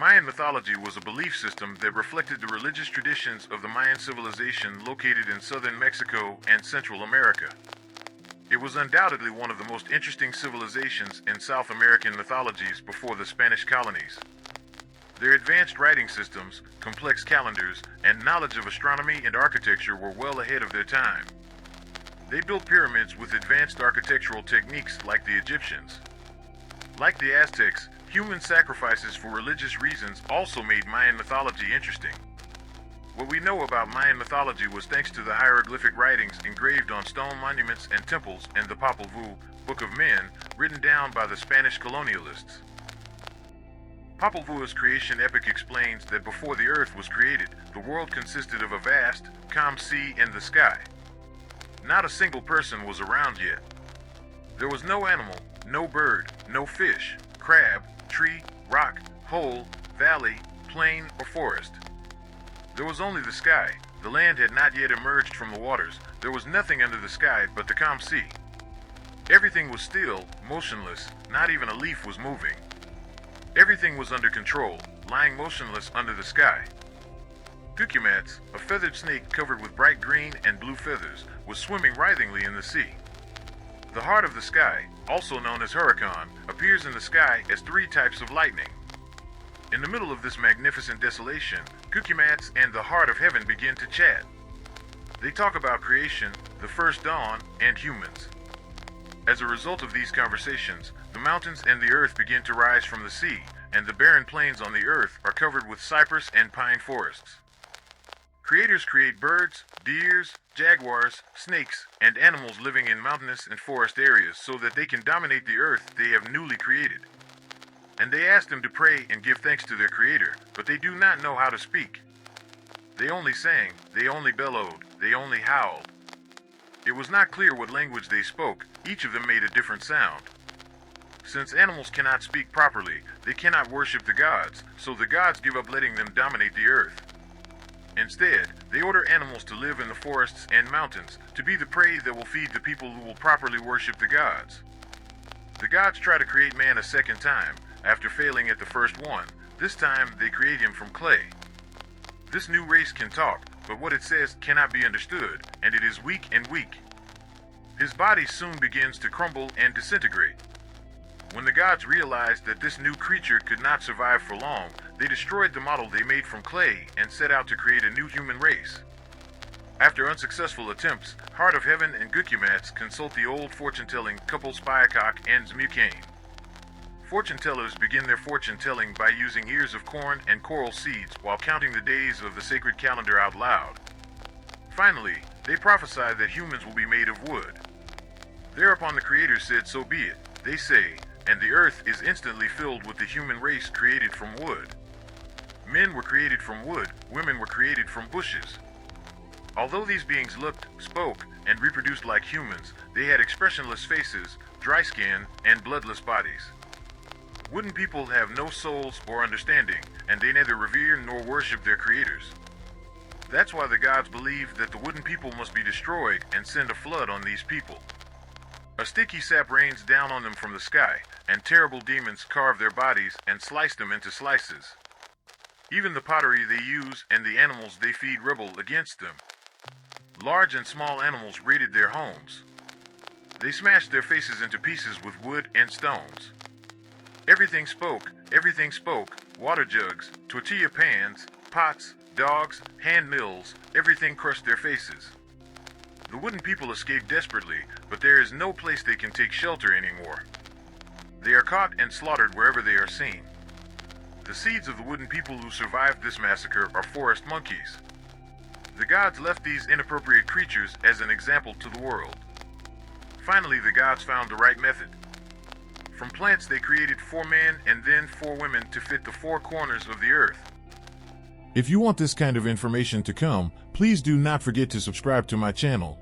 Mayan mythology was a belief system that reflected the religious traditions of the Mayan civilization located in southern Mexico and Central America. It was undoubtedly one of the most interesting civilizations in South American mythologies before the Spanish colonies. Their advanced writing systems, complex calendars, and knowledge of astronomy and architecture were well ahead of their time. They built pyramids with advanced architectural techniques like the Egyptians. Like the Aztecs, human sacrifices for religious reasons also made Mayan mythology interesting. What we know about Mayan mythology was thanks to the hieroglyphic writings engraved on stone monuments and temples and the Popol Vuh, Book of Men, written down by the Spanish colonialists. Popol Vuh's creation epic explains that before the earth was created, the world consisted of a vast, calm sea and the sky. Not a single person was around yet. There was no animal, no bird, no fish, crab, tree, rock, hole, valley, plain, or forest. There was only the sky. The land had not yet emerged from the waters. There was nothing under the sky but the calm sea. Everything was still, motionless, not even a leaf was moving. Everything was under control, lying motionless under the sky. Cucumats, a feathered snake covered with bright green and blue feathers, was swimming writhingly in the sea. The heart of the sky, also known as hurricane, appears in the sky as three types of lightning. In the middle of this magnificent desolation, Cucumats and the heart of heaven begin to chat. They talk about creation, the first dawn, and humans. As a result of these conversations, the mountains and the earth begin to rise from the sea, and the barren plains on the earth are covered with cypress and pine forests. Creators create birds, deers, jaguars, snakes, and animals living in mountainous and forest areas so that they can dominate the earth they have newly created. And they ask them to pray and give thanks to their creator, but they do not know how to speak. They only sang, they only bellowed, they only howled. It was not clear what language they spoke. Each of them made a different sound. Since animals cannot speak properly, they cannot worship the gods, so the gods give up letting them dominate the earth. Instead, they order animals to live in the forests and mountains, to be the prey that will feed the people who will properly worship the gods. The gods try to create man a second time, after failing at the first one. This time, they create him from clay. This new race can talk, but what it says cannot be understood, and it is weak and weak. His body soon begins to crumble and disintegrate. When the gods realized that this new creature could not survive for long, they destroyed the model they made from clay and set out to create a new human race. After unsuccessful attempts, Heart of Heaven and Cucumats consult the old fortune-telling couple Spiakok and Zmukane. Fortune-tellers begin their fortune-telling by using ears of corn and coral seeds while counting the days of the sacred calendar out loud. Finally, they prophesy that humans will be made of wood. Thereupon the Creator said, "So be it," they say, and the earth is instantly filled with the human race created from wood. Men were created from wood, women were created from bushes. Although these beings looked, spoke, and reproduced like humans, they had expressionless faces, dry skin, and bloodless bodies. Wooden people have no souls or understanding, and they neither revere nor worship their creators. That's why the gods believe that the wooden people must be destroyed and send a flood on these people. A sticky sap rains down on them from the sky, and terrible demons carve their bodies and slice them into slices. Even the pottery they use and the animals they feed rebel against them. Large and small animals raided their homes. They smashed their faces into pieces with wood and stones. Everything spoke, water jugs, tortilla pans, pots, dogs, hand mills, everything crushed their faces. The wooden people escape desperately, but there is no place they can take shelter anymore. They are caught and slaughtered wherever they are seen. The seeds of the wooden people who survived this massacre are forest monkeys. The gods left these inappropriate creatures as an example to the world. Finally, the gods found the right method. From plants they created 4 men and then 4 women to fit the 4 corners of the earth. If you want this kind of information to come, please do not forget to subscribe to my channel.